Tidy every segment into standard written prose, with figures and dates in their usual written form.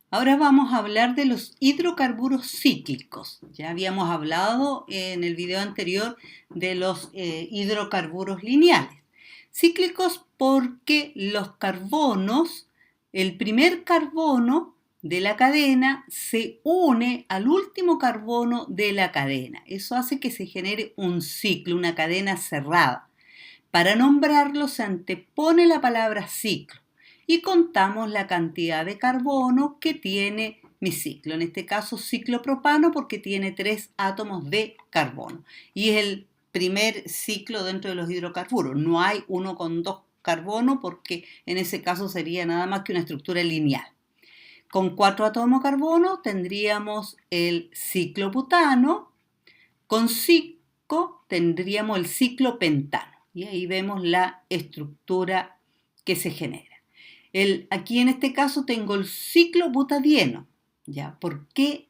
Ahora vamos a hablar de los hidrocarburos cíclicos. Ya habíamos hablado en el video anterior de los hidrocarburos lineales. Cíclicos porque los carbonos, el primer carbono de la cadena se une al último carbono de la cadena. Eso hace que se genere un ciclo, una cadena cerrada. Para nombrarlo se antepone la palabra ciclo y contamos la cantidad de carbono que tiene mi ciclo. En este caso ciclo propano porque tiene 3 átomos de carbono y es el primer ciclo dentro de los hidrocarburos. No hay uno con 2 carbono porque en ese caso sería nada más que una estructura lineal. Con 4 átomos de carbono tendríamos el ciclo butano, con 5 tendríamos el ciclo pentano. Y ahí vemos la estructura que se genera. Aquí en este caso tengo el ciclo butadieno. ¿Ya? ¿Por qué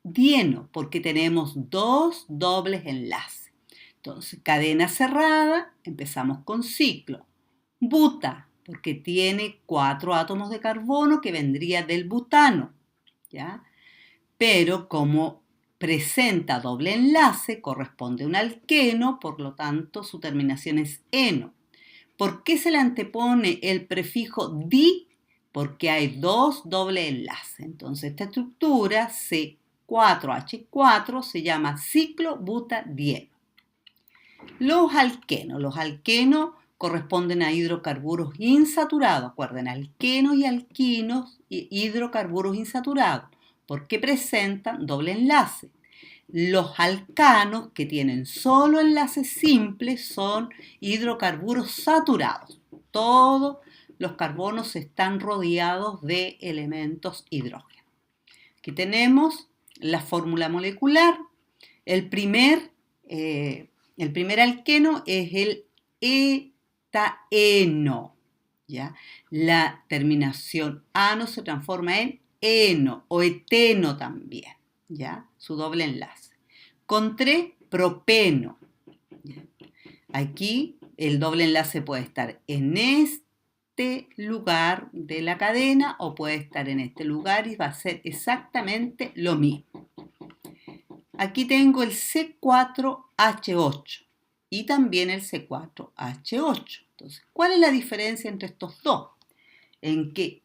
dieno? Porque tenemos 2 dobles enlaces. Entonces, cadena cerrada, empezamos con ciclo. Buta, porque tiene 4 átomos de carbono que vendría del butano. ¿Ya? Pero como presenta doble enlace, corresponde a un alqueno, por lo tanto su terminación es eno. ¿Por qué se le antepone el prefijo di? Porque hay 2 doble enlaces. Entonces esta estructura C4H4 se llama ciclo butadieno. Los alquenos corresponden a hidrocarburos insaturados. Acuerden, alquenos y alquinos y hidrocarburos insaturados, porque presentan doble enlace. Los alcanos, que tienen solo enlaces simples, son hidrocarburos saturados. Todos los carbonos están rodeados de elementos hidrógenos. Aquí tenemos la fórmula molecular. El primer alqueno es el etaeno. ¿Ya? La terminación ano se transforma en eno o eteno también. ¿Ya? Su doble enlace. Con 3, propeno. ¿Ya? Aquí el doble enlace puede estar en este lugar de la cadena o puede estar en este lugar y va a ser exactamente lo mismo. Aquí tengo el C4H8 y también el C4H8. Entonces, ¿cuál es la diferencia entre estos dos? En que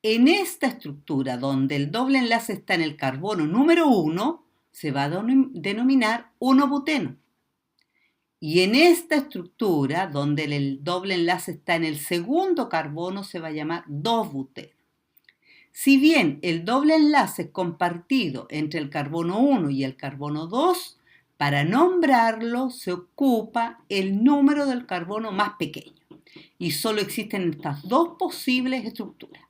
en esta estructura donde el doble enlace está en el carbono número 1, se va a denominar 1-buteno. Y en esta estructura donde el doble enlace está en el segundo carbono, se va a llamar 2-buteno. Si bien el doble enlace es compartido entre el carbono 1 y el carbono 2, para nombrarlo se ocupa el número del carbono más pequeño. Y solo existen estas dos posibles estructuras.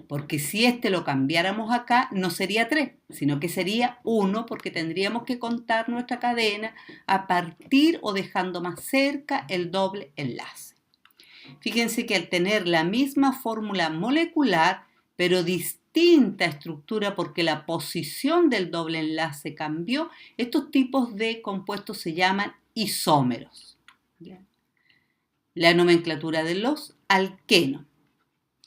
Porque si este lo cambiáramos acá, no sería 3, sino que sería 1, porque tendríamos que contar nuestra cadena a partir o dejando más cerca el doble enlace. Fíjense que al tener la misma fórmula molecular, pero distinta estructura porque la posición del doble enlace cambió, estos tipos de compuestos se llaman isómeros. ¿Ya? La nomenclatura de los alquenos.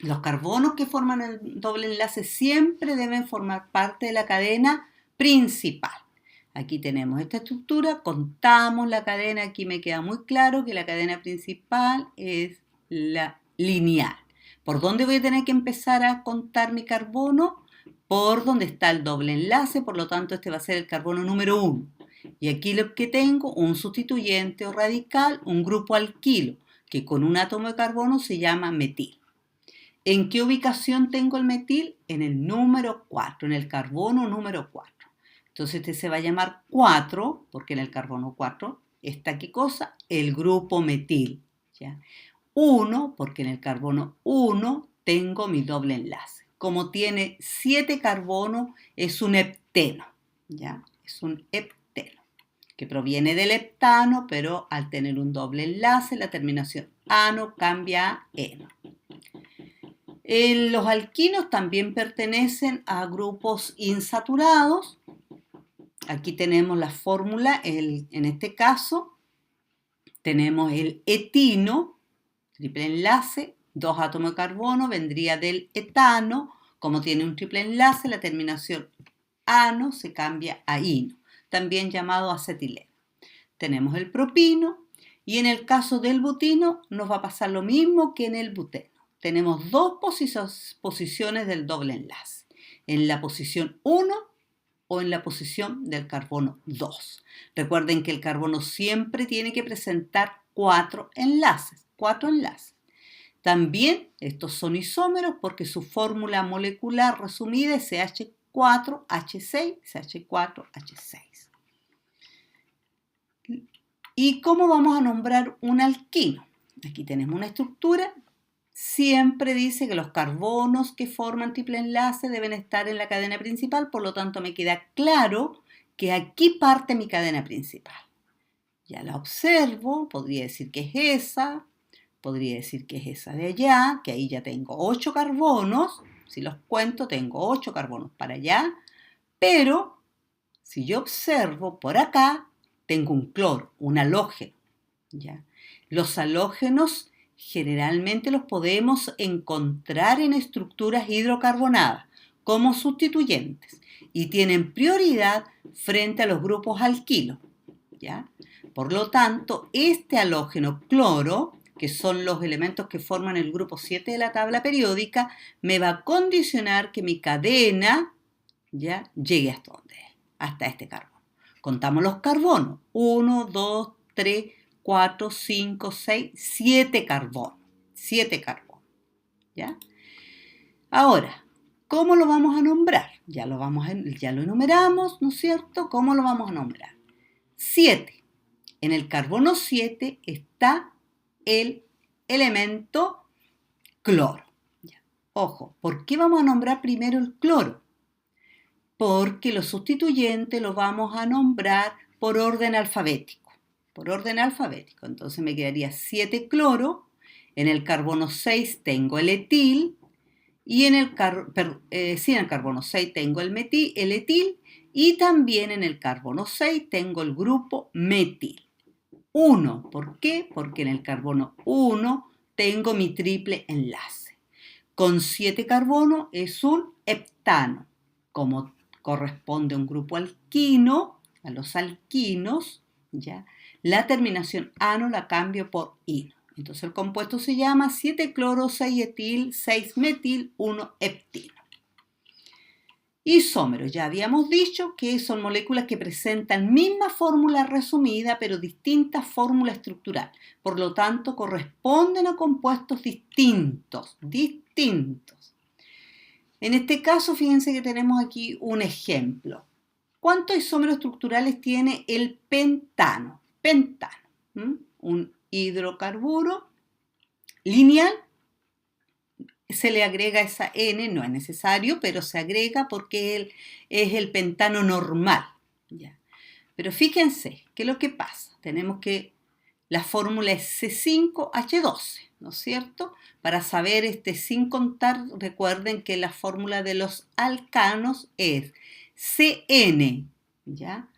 Los carbonos que forman el doble enlace siempre deben formar parte de la cadena principal. Aquí tenemos esta estructura, contamos la cadena, aquí me queda muy claro que la cadena principal es la lineal. ¿Por dónde voy a tener que empezar a contar mi carbono? Por donde está el doble enlace, por lo tanto este va a ser el carbono número 1. Y aquí lo que tengo, un sustituyente o radical, un grupo alquilo, que con un átomo de carbono se llama metil. ¿En qué ubicación tengo el metil? En el número 4, en el carbono número 4. Entonces este se va a llamar 4, porque en el carbono 4 está ¿qué cosa? El grupo metil. ¿Ya? 1, porque en el carbono 1 tengo mi doble enlace. Como tiene 7 carbonos, es un hepteno. ¿Ya? Es un hepteno, que proviene del heptano, pero al tener un doble enlace, la terminación ano cambia a eno. Los alquinos también pertenecen a grupos insaturados. Aquí tenemos la fórmula, en este caso tenemos el etino, triple enlace, 2 átomos de carbono, vendría del etano, Como tiene un triple enlace, la terminación ano se cambia a ino, también llamado acetileno. Tenemos el propino y en el caso del butino nos va a pasar lo mismo que en el buteno. Tenemos dos posiciones del doble enlace, en la posición 1 o en la posición del carbono 2. Recuerden que el carbono siempre tiene que presentar 4 enlaces. También estos son isómeros porque su fórmula molecular resumida es CH4H6, CH4H6. ¿Y cómo vamos a nombrar un alquino? Aquí tenemos una estructura. Siempre dice que los carbonos que forman triple enlace deben estar en la cadena principal, por lo tanto me queda claro que aquí parte mi cadena principal. Ya la observo, podría decir que es esa, podría decir que es esa de allá, que ahí ya tengo 8 carbonos, si los cuento tengo 8 carbonos para allá, pero si yo observo por acá, tengo un cloro, un halógeno. ¿Ya? Los halógenos generalmente los podemos encontrar en estructuras hidrocarbonadas como sustituyentes y tienen prioridad frente a los grupos alquilo. ¿Ya? Por lo tanto, este halógeno cloro, que son los elementos que forman el grupo 7 de la tabla periódica, me va a condicionar que mi cadena ya llegue hasta donde es, hasta este carbono. Contamos los carbonos. 1, 2, 3, 4, 5, 6, 7 carbonos. 7 carbonos. ¿Ya? Ahora, ¿cómo lo vamos a nombrar? Ya lo enumeramos, ¿no es cierto? ¿Cómo lo vamos a nombrar? 7. En el carbono 7 está el elemento cloro. ¿Ya? Ojo, ¿por qué vamos a nombrar primero el cloro? Porque los sustituyentes los vamos a nombrar por orden alfabético. Entonces me quedaría 7 cloro, en el carbono 6 tengo el etil, y en el carbono 6 tengo el etil, y también en el carbono 6 tengo el grupo metil. 1, ¿por qué? Porque en el carbono 1 tengo mi triple enlace. Con 7 carbonos es un heptano, como corresponde a un grupo alquino, a los alquinos, ¿ya? La terminación ano la cambio por ino. Entonces el compuesto se llama 7 cloro, 6 etil, 6 metil, 1 heptino. Isómeros, ya habíamos dicho que son moléculas que presentan misma fórmula resumida, pero distinta fórmula estructural. Por lo tanto, corresponden a compuestos distintos. En este caso, fíjense que tenemos aquí un ejemplo. ¿Cuántos isómeros estructurales tiene el pentano? Un hidrocarburo lineal. Se le agrega esa N, no es necesario, pero se agrega porque él es el pentano normal. ¿Ya? Pero fíjense, ¿qué es lo que pasa? Tenemos que la fórmula es C5H12, ¿no es cierto? Para saber sin contar, recuerden que la fórmula de los alcanos es CN, ¿ya?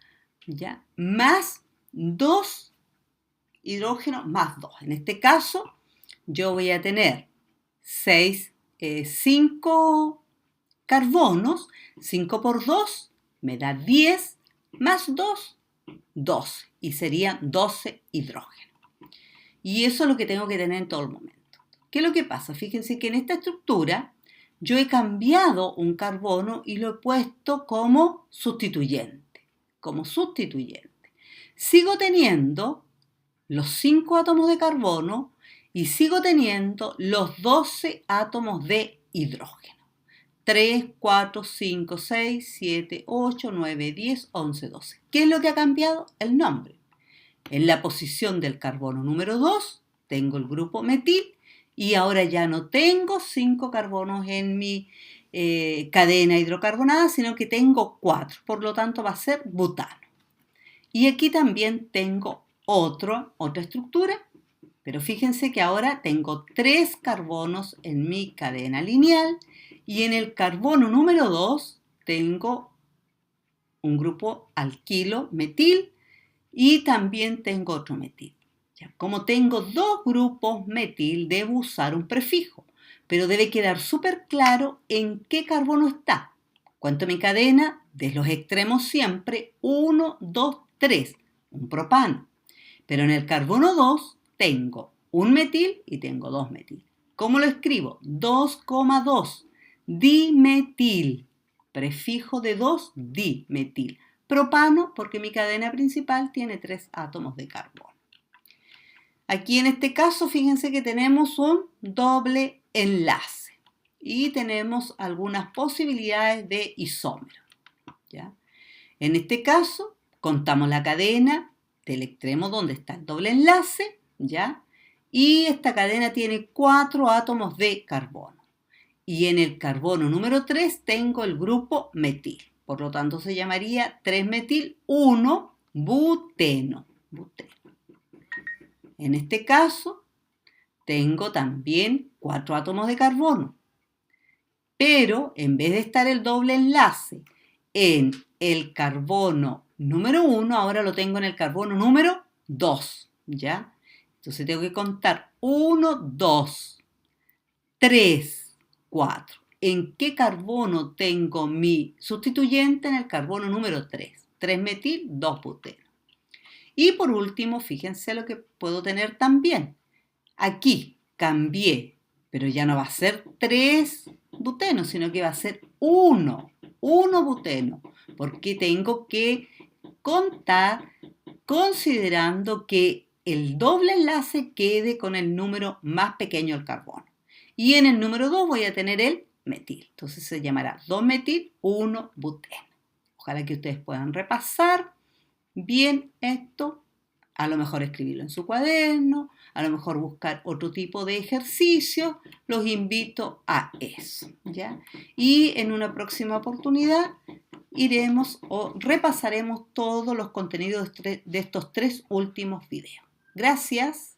Más 2 hidrógenos más 2. En este caso, yo voy a tener 5 carbonos, 5 por 2 me da 10, más 2, 12, y serían 12 hidrógenos. Y eso es lo que tengo que tener en todo el momento. ¿Qué es lo que pasa? Fíjense que en esta estructura yo he cambiado un carbono y lo he puesto como sustituyente. Sigo teniendo los 5 átomos de carbono y sigo teniendo los 12 átomos de hidrógeno. 3, 4, 5, 6, 7, 8, 9, 10, 11, 12. ¿Qué es lo que ha cambiado? El nombre. En la posición del carbono número 2 tengo el grupo metil y ahora ya no tengo 5 carbonos en mi cadena hidrocarbonada, sino que tengo 4. Por lo tanto va a ser butano. Y aquí también tengo otra estructura, pero fíjense que ahora tengo 3 carbonos en mi cadena lineal y en el carbono número 2 tengo un grupo alquilo metil y también tengo otro metil. ¿Ya? Como tengo 2 grupos metil, debo usar un prefijo. pero debe quedar súper claro en qué carbono está. Cuento mi cadena de los extremos siempre, 1, 2, 3, un propano. Pero en el carbono 2 tengo un metil y tengo 2 metil. ¿Cómo lo escribo? 2,2, dimetil, prefijo de 2, dimetil. Propano porque mi cadena principal tiene 3 átomos de carbono. Aquí en este caso, fíjense que tenemos un doble enlace y tenemos algunas posibilidades de isómero, ¿ya? En este caso, contamos la cadena del extremo donde está el doble enlace, ¿ya? Y esta cadena tiene 4 átomos de carbono. Y en el carbono número 3 tengo el grupo metil. Por lo tanto, se llamaría 3-metil 1-buteno. En este caso, tengo también 4 átomos de carbono. Pero en vez de estar el doble enlace en el carbono número 1, ahora lo tengo en el carbono número 2, ¿ya? Entonces tengo que contar 1, 2, 3, 4. ¿En qué carbono tengo mi sustituyente? En el carbono número 3. 3-metil, 2-buteno. Y por último, fíjense lo que puedo tener también. Aquí cambié, pero ya no va a ser 3 buteno, sino que va a ser 1 buteno, porque tengo que contar considerando que el doble enlace quede con el número más pequeño del carbono. Y en el número 2 voy a tener el metil. Entonces se llamará 2-metil, 1-buteno. Ojalá que ustedes puedan repasar bien esto, a lo mejor escribirlo en su cuaderno, a lo mejor buscar otro tipo de ejercicio. Los invito a eso, ¿ya? Y en una próxima oportunidad iremos o repasaremos todos los contenidos de estos 3 últimos videos. Gracias.